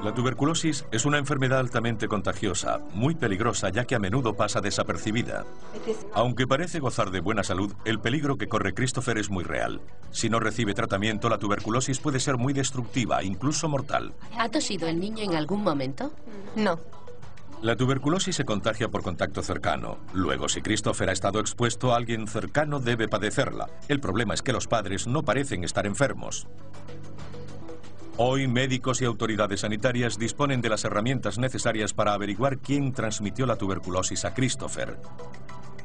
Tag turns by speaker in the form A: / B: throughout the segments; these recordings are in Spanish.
A: La tuberculosis es una enfermedad altamente contagiosa, muy peligrosa ya que a menudo pasa desapercibida. Aunque parece gozar de buena salud, el peligro que corre Christopher es muy real. Si no recibe tratamiento, la tuberculosis puede ser muy destructiva, incluso mortal.
B: ¿Ha tosido el niño en algún momento?
C: No.
A: La tuberculosis se contagia por contacto cercano. Luego, si Christopher ha estado expuesto a alguien cercano, debe padecerla. El problema es que los padres no parecen estar enfermos. Hoy, médicos y autoridades sanitarias disponen de las herramientas necesarias para averiguar quién transmitió la tuberculosis a Christopher.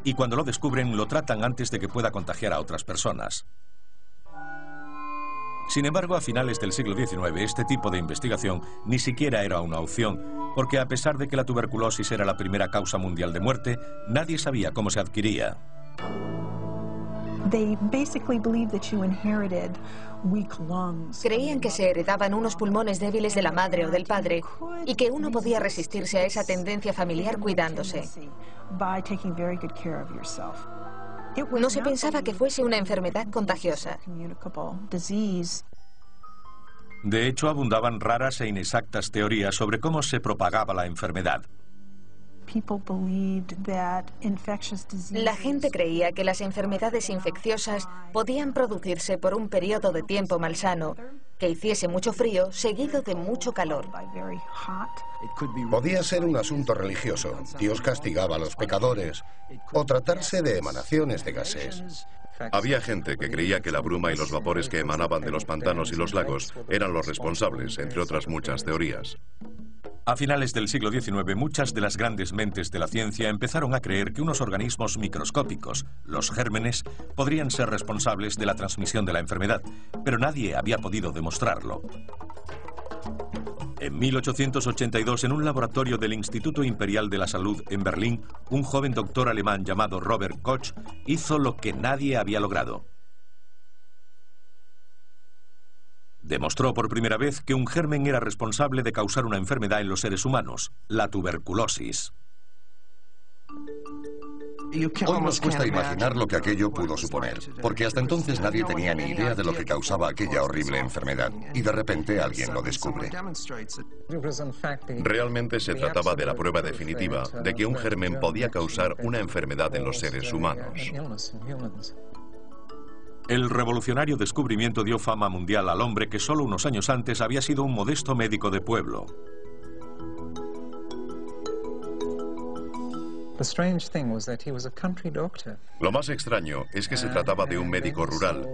A: Y cuando lo descubren, lo tratan antes de que pueda contagiar a otras personas. Sin embargo, a finales del siglo XIX, este tipo de investigación ni siquiera era una opción, porque a pesar de que la tuberculosis era la primera causa mundial de muerte, nadie sabía cómo se adquiría.
C: Creían que se heredaban unos pulmones débiles de la madre o del padre y que uno podía resistirse a esa tendencia familiar cuidándose. No se pensaba que fuese una enfermedad contagiosa.
A: De hecho, abundaban raras e inexactas teorías sobre cómo se propagaba la enfermedad.
C: La gente creía que las enfermedades infecciosas podían producirse por un periodo de tiempo malsano, que hiciese mucho frío seguido de mucho calor.
D: Podía ser un asunto religioso, Dios castigaba a los pecadores, o tratarse de emanaciones de gases.
E: Había gente que creía que la bruma y los vapores que emanaban de los pantanos y los lagos eran los responsables, entre otras muchas teorías.
A: A finales del siglo XIX, muchas de las grandes mentes de la ciencia empezaron a creer que unos organismos microscópicos, los gérmenes, podrían ser responsables de la transmisión de la enfermedad, pero nadie había podido demostrarlo. En 1882, en un laboratorio del Instituto Imperial de la Salud en Berlín, un joven doctor alemán llamado Robert Koch hizo lo que nadie había logrado. Demostró por primera vez que un germen era responsable de causar una enfermedad en los seres humanos, la tuberculosis.
D: Hoy nos cuesta imaginar lo que aquello pudo suponer, porque hasta entonces nadie tenía ni idea de lo que causaba aquella horrible enfermedad, y de repente alguien lo descubre.
E: Realmente se trataba de la prueba definitiva de que un germen podía causar una enfermedad en los seres humanos.
A: El revolucionario descubrimiento dio fama mundial al hombre que solo unos años antes había sido un modesto médico de pueblo.
E: Lo más extraño es que se trataba de un médico rural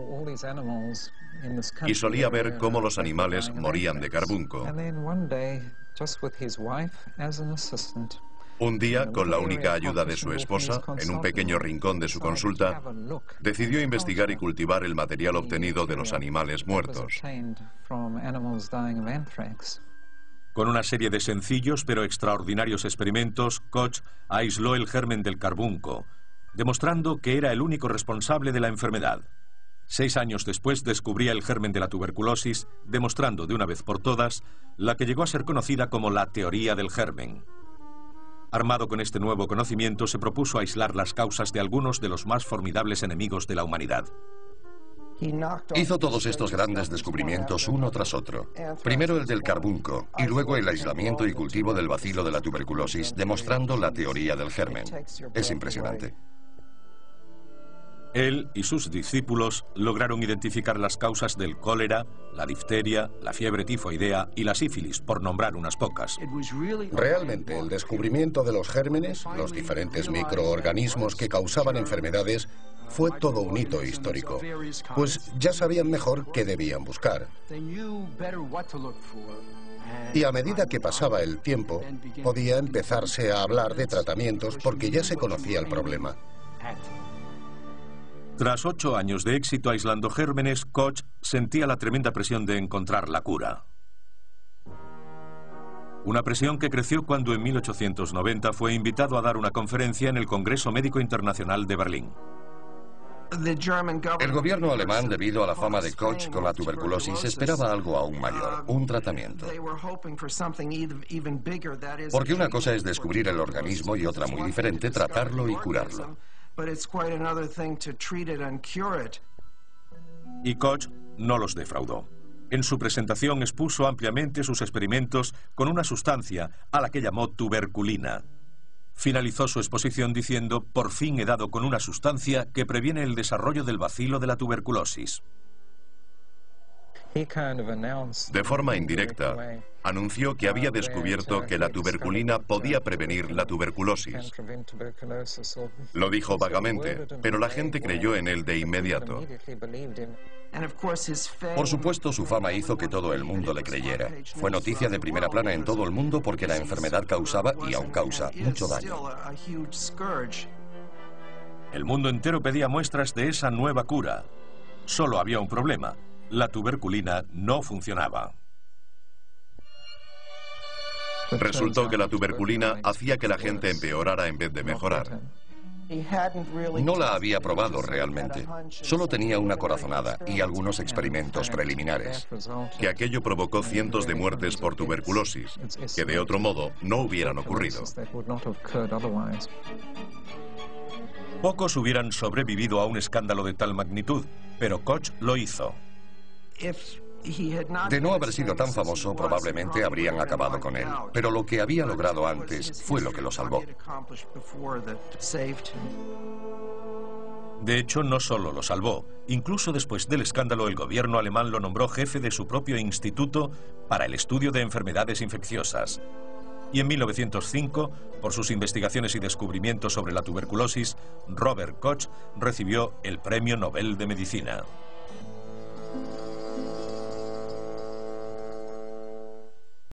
E: y solía ver cómo los animales morían de carbunco. Un día, con la única ayuda de su esposa, en un pequeño rincón de su consulta, decidió investigar y cultivar el material obtenido de los animales muertos.
A: Con una serie de sencillos pero extraordinarios experimentos, Koch aisló el germen del carbunco, demostrando que era el único responsable de la enfermedad. 6 años después descubría el germen de la tuberculosis, demostrando de una vez por todas la que llegó a ser conocida como la teoría del germen. Armado con este nuevo conocimiento, se propuso aislar las causas de algunos de los más formidables enemigos de la humanidad.
D: Hizo todos estos grandes descubrimientos uno tras otro. Primero el del carbunco, y luego el aislamiento y cultivo del bacilo de la tuberculosis, demostrando la teoría del germen. Es impresionante.
A: Él y sus discípulos lograron identificar las causas del cólera, la difteria, la fiebre tifoidea y la sífilis, por nombrar unas pocas.
D: Realmente, el descubrimiento de los gérmenes, los diferentes microorganismos que causaban enfermedades, fue todo un hito histórico, pues ya sabían mejor qué debían buscar. Y a medida que pasaba el tiempo, podía empezarse a hablar de tratamientos porque ya se conocía el problema.
A: Tras 8 años de éxito aislando gérmenes, Koch sentía la tremenda presión de encontrar la cura. Una presión que creció cuando en 1890 fue invitado a dar una conferencia en el Congreso Médico Internacional de Berlín.
D: El gobierno alemán, debido a la fama de Koch con la tuberculosis, esperaba algo aún mayor, un tratamiento. Porque una cosa es descubrir el organismo y otra muy diferente, tratarlo y curarlo.
A: Y Koch no los defraudó. En su presentación expuso ampliamente sus experimentos con una sustancia a la que llamó tuberculina. Finalizó su exposición diciendo: "Por fin he dado con una sustancia que previene el desarrollo del bacilo de la tuberculosis".
E: De forma indirecta, anunció que había descubierto que la tuberculina podía prevenir la tuberculosis. Lo dijo vagamente, pero la gente creyó en él de inmediato.
D: Por supuesto, su fama hizo que todo el mundo le creyera. Fue noticia de primera plana en todo el mundo porque la enfermedad causaba, y aún causa, mucho daño.
A: El mundo entero pedía muestras de esa nueva cura. Solo había un problema: la tuberculina no funcionaba.
E: Resultó que la tuberculina hacía que la gente empeorara en vez de mejorar.
D: No la había probado realmente. Solo tenía una corazonada y algunos experimentos preliminares.
E: Que aquello provocó cientos de muertes por tuberculosis, que de otro modo no hubieran ocurrido.
A: Pocos hubieran sobrevivido a un escándalo de tal magnitud, pero Koch lo hizo.
D: De no haber sido tan famoso, probablemente habrían acabado con él. Pero lo que había logrado antes fue lo que lo salvó.
A: De hecho, no solo lo salvó. Incluso después del escándalo, el gobierno alemán lo nombró jefe de su propio instituto para el estudio de enfermedades infecciosas. Y en 1905, por sus investigaciones y descubrimientos sobre la tuberculosis, Robert Koch recibió el Premio Nobel de Medicina.